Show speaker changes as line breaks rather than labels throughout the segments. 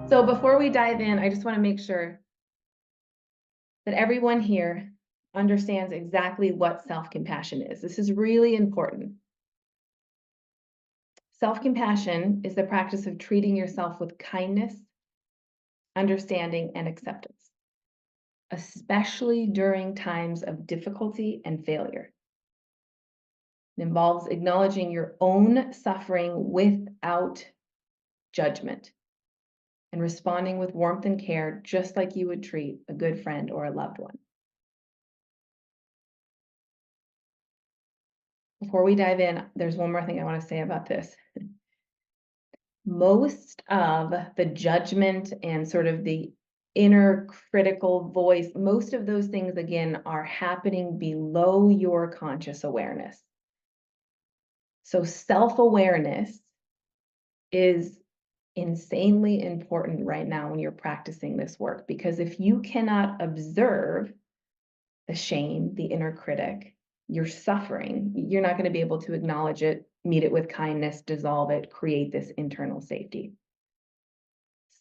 So before we dive in, I just want to make sure that everyone here understands exactly what self-compassion is. This is really important. Self-compassion is the practice of treating yourself with kindness, understanding, and acceptance, especially during times of difficulty and failure. It involves acknowledging your own suffering without judgment and responding with warmth and care, just like you would treat a good friend or a loved one. Before we dive in, there's one more thing I want to say about this. Most of the judgment and sort of the inner critical voice, most of those things, again, are happening below your conscious awareness. So self-awareness is insanely important right now when you're practicing this work, because if you cannot observe the shame, the inner critic, your suffering, you're not going to be able to acknowledge it, meet it with kindness, dissolve it, create this internal safety.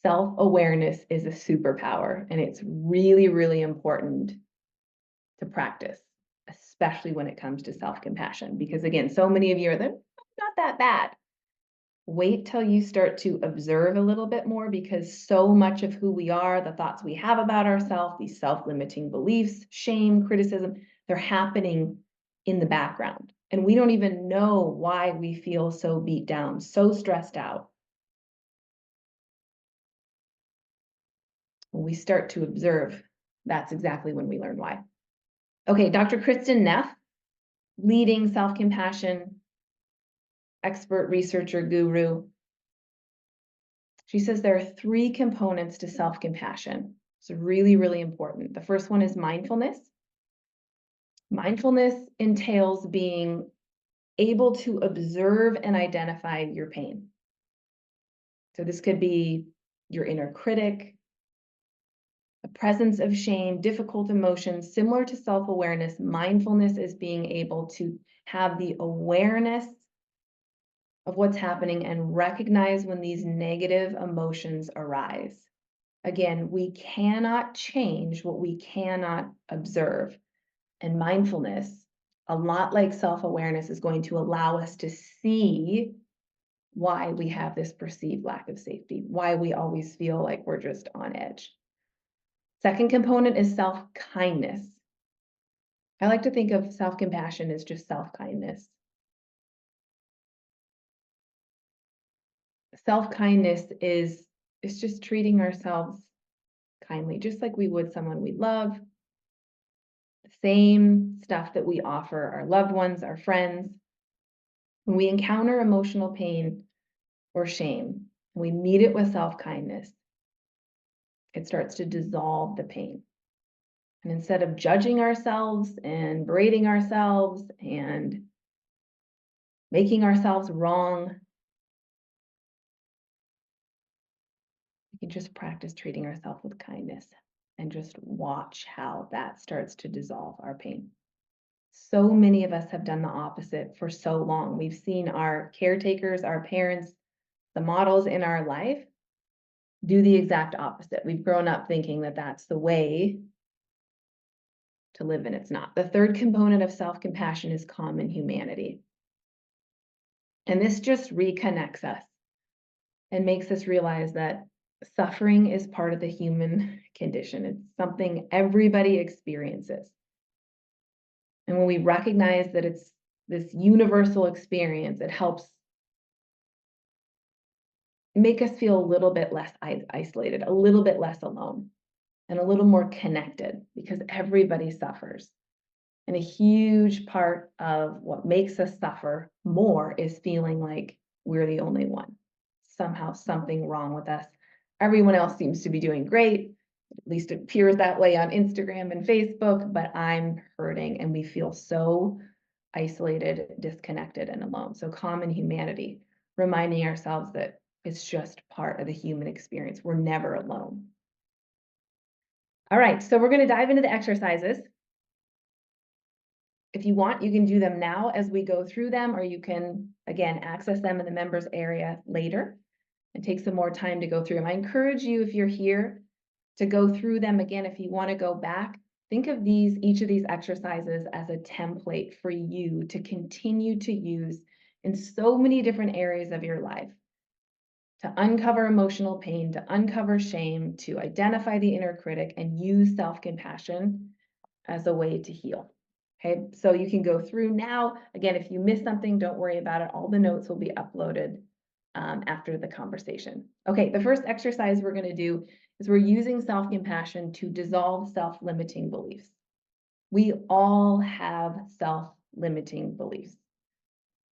Self-awareness is a superpower, and it's really, really important to practice, especially when it comes to self-compassion, because again, so many of you are not that bad. Wait till you start to observe a little bit more, because so much of who we are, the thoughts we have about ourselves, these self-limiting beliefs, shame, criticism, they're happening in the background. And we don't even know why we feel so beat down, so stressed out. When we start to observe, that's exactly when we learn why. Okay, Dr. Kristen Neff, leading self-compassion expert, researcher, guru. She says there are 3 components to self-compassion. It's really, really important. The first one is mindfulness. Mindfulness entails being able to observe and identify your pain. So this could be your inner critic, a presence of shame, difficult emotions. Similar to self-awareness, mindfulness is being able to have the awareness of what's happening and recognize when these negative emotions arise. Again, we cannot change what we cannot observe. And mindfulness, a lot like self-awareness, is going to allow us to see why we have this perceived lack of safety, why we always feel like we're just on edge. Second component is self-kindness. I like to think of self-compassion as just self-kindness. Self-kindness is just treating ourselves kindly, just like we would someone we love. The same stuff that we offer our loved ones, our friends. When we encounter emotional pain or shame, and we meet it with self-kindness, it starts to dissolve the pain. And instead of judging ourselves and berating ourselves and making ourselves wrong, we can just practice treating ourselves with kindness and just watch how that starts to dissolve our pain. So many of us have done the opposite for so long. We've seen our caretakers, our parents, the models in our life do the exact opposite. We've grown up thinking that that's the way to live, and it's not. The third component of self-compassion is common humanity. And this just reconnects us and makes us realize that suffering is part of the human condition. It's something everybody experiences. And when we recognize that it's this universal experience, it helps make us feel a little bit less isolated, a little bit less alone, and a little more connected, because everybody suffers. And a huge part of what makes us suffer more is feeling like we're the only one. Somehow something wrong with us. Everyone else seems to be doing great. At least it appears that way on Instagram and Facebook, but I'm hurting, and we feel so isolated, disconnected, and alone. So common humanity, reminding ourselves that it's just part of the human experience. We're never alone. All right, so we're going to dive into the exercises. If you want, you can do them now as we go through them, or you can, again, access them in the members area later. and take some more time to go through them. I encourage you, if you're here, to go through them again. If you want to go back, think of each of these exercises as a template for you to continue to use in so many different areas of your life, to uncover emotional pain, to uncover shame, to identify the inner critic, and use self-compassion as a way to heal. Okay, so you can go through now. Again, if you miss something, don't worry about it. All the notes will be uploaded after the conversation. Okay, the first exercise we're going to do is we're using self-compassion to dissolve self-limiting beliefs. We all have self-limiting beliefs.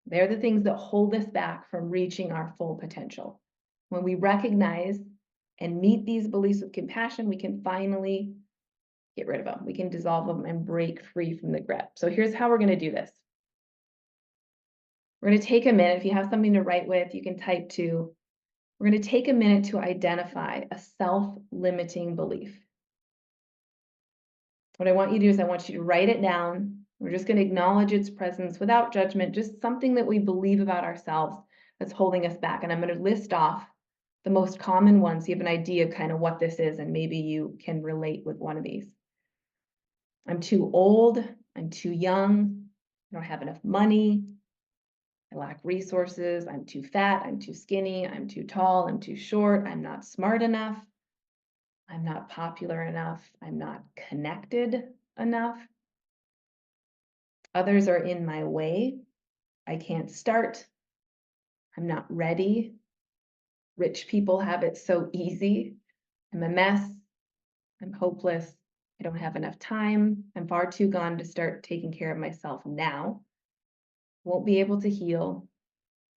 They're the things that hold us back from reaching our full potential. When we recognize and meet these beliefs with compassion, we can finally get rid of them. We can dissolve them and break free from the grip. So here's how we're going to do this. We're going to take a minute. If you have something to write with, you can type to. We're going to take a minute to identify a self-limiting belief. What I want you to do is I want you to write it down. We're just going to acknowledge its presence without judgment, just something that we believe about ourselves that's holding us back. And I'm going to list off the most common ones so you have an idea of kind of what this is, and maybe you can relate with one of these. I'm too old, I'm too young, I don't have enough money, I lack resources, I'm too fat, I'm too skinny, I'm too tall, I'm too short, I'm not smart enough, I'm not popular enough, I'm not connected enough, others are in my way, I can't start, I'm not ready, rich people have it so easy, I'm a mess, I'm hopeless, I don't have enough time, I'm far too gone to start taking care of myself now, won't be able to heal,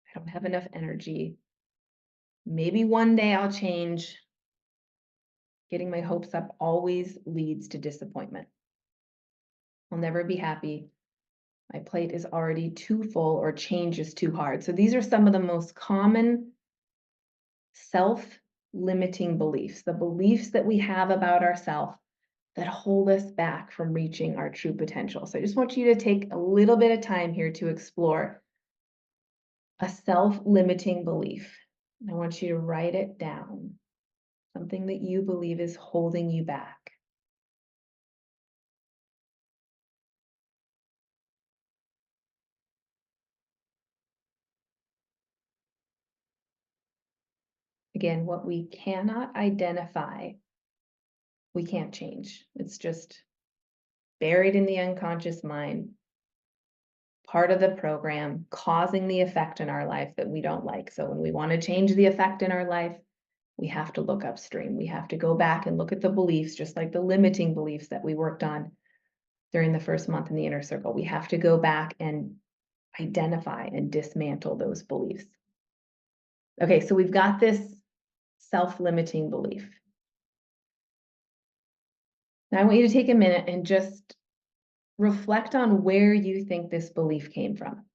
I don't have enough energy, maybe one day I'll change. Getting my hopes up always leads to disappointment. I'll never be happy. My plate is already too full, or change is too hard. So these are some of the most common self-limiting beliefs, the beliefs that we have about ourselves that hold us back from reaching our true potential. So I just want you to take a little bit of time here to explore a self-limiting belief. I want you to write it down, something that you believe is holding you back. Again, what we cannot identify, we can't change. It's just buried in the unconscious mind, part of the program, causing the effect in our life that we don't like. So when we want to change the effect in our life, we have to look upstream. We have to go back and look at the beliefs, just like the limiting beliefs that we worked on during the first month in the inner circle. We have to go back and identify and dismantle those beliefs. Okay, so we've got this self-limiting belief. Now I want you to take a minute and just reflect on where you think this belief came from.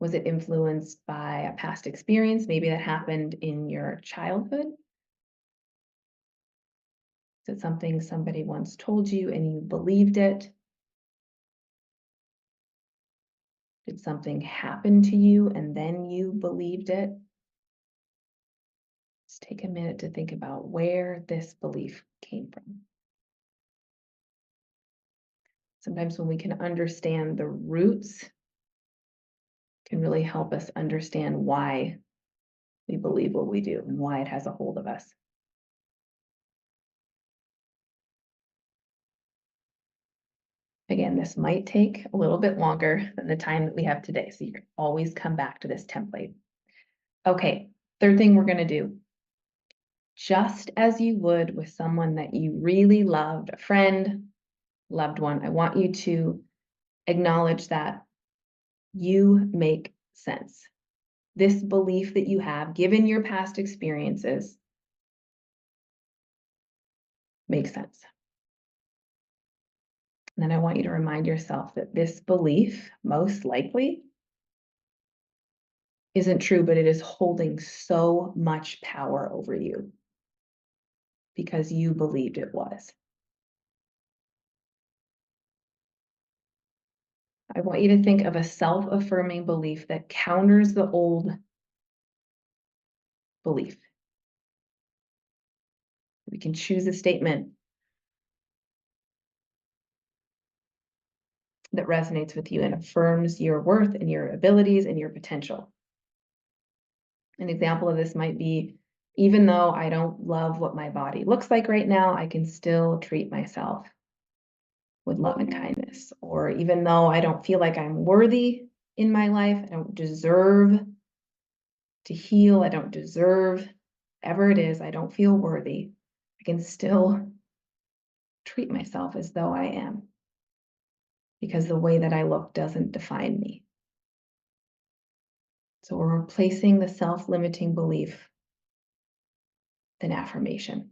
Was it influenced by a past experience, maybe that happened in your childhood? Is it something somebody once told you and you believed it? Did something happen to you and then you believed it? Just take a minute to think about where this belief came from. Sometimes when we can understand the roots, it can really help us understand why we believe what we do and why it has a hold of us. Again, this might take a little bit longer than the time that we have today, so you can always come back to this template. Okay, third thing we're going to do. Just as you would with someone that you really loved, a friend, loved one, I want you to acknowledge that you make sense. This belief that you have, given your past experiences, makes sense. And then I want you to remind yourself that this belief, most likely, isn't true, but it is holding so much power over you because you believed it was. I want you to think of a self-affirming belief that counters the old belief. We can choose a statement that resonates with you and affirms your worth and your abilities and your potential. An example of this might be, even though I don't love what my body looks like right now, I can still treat myself with love and kindness. Or even though I don't feel like I'm worthy in my life, I don't deserve to heal, I don't deserve whatever it is, I don't feel worthy, I can still treat myself as though I am, because the way that I look doesn't define me. So we're replacing the self-limiting belief with an affirmation.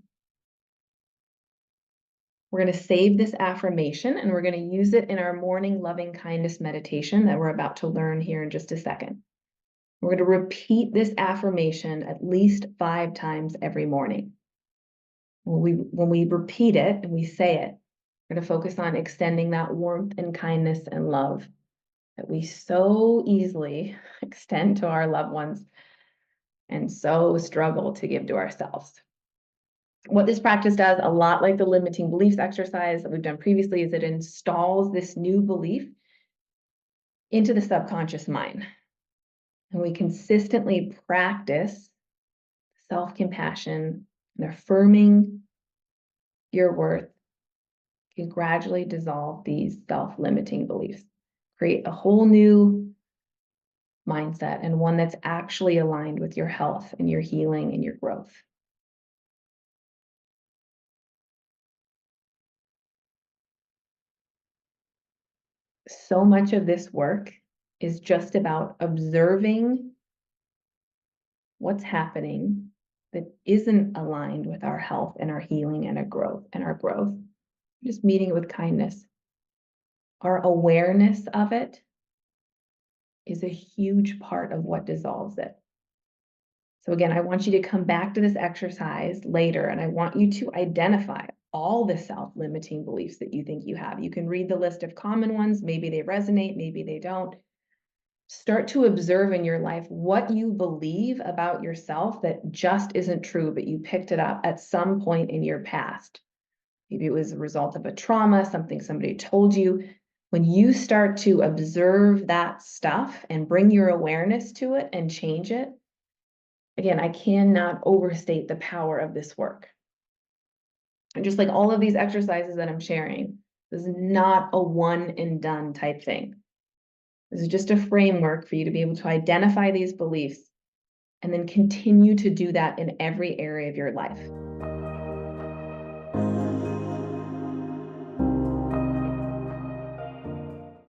We're going to save this affirmation and we're going to use it in our morning loving kindness meditation that we're about to learn here in just a second. We're going to repeat this affirmation at least 5 times every morning. When we repeat it and we say it, we're going to focus on extending that warmth and kindness and love that we so easily extend to our loved ones and so struggle to give to ourselves. What this practice does, a lot like the limiting beliefs exercise that we've done previously, is it installs this new belief into the subconscious mind. And we consistently practice self-compassion and affirming your worth can gradually dissolve these self-limiting beliefs, create a whole new mindset and one that's actually aligned with your health and your healing and your growth. So much of this work is just about observing what's happening that isn't aligned with our health and our healing and our growth. Just meeting it with kindness. Our awareness of it is a huge part of what dissolves it. So again, I want you to come back to this exercise later, and I want you to identify all the self-limiting beliefs that you think you have. You can read the list of common ones. Maybe they resonate, maybe they don't. Start to observe in your life what you believe about yourself that just isn't true, but you picked it up at some point in your past. Maybe it was a result of a trauma, something somebody told you. When you start to observe that stuff and bring your awareness to it and change it, again, I cannot overstate the power of this work. And just like all of these exercises that I'm sharing, this is not a one and done type thing. This is just a framework for you to be able to identify these beliefs and then continue to do that in every area of your life.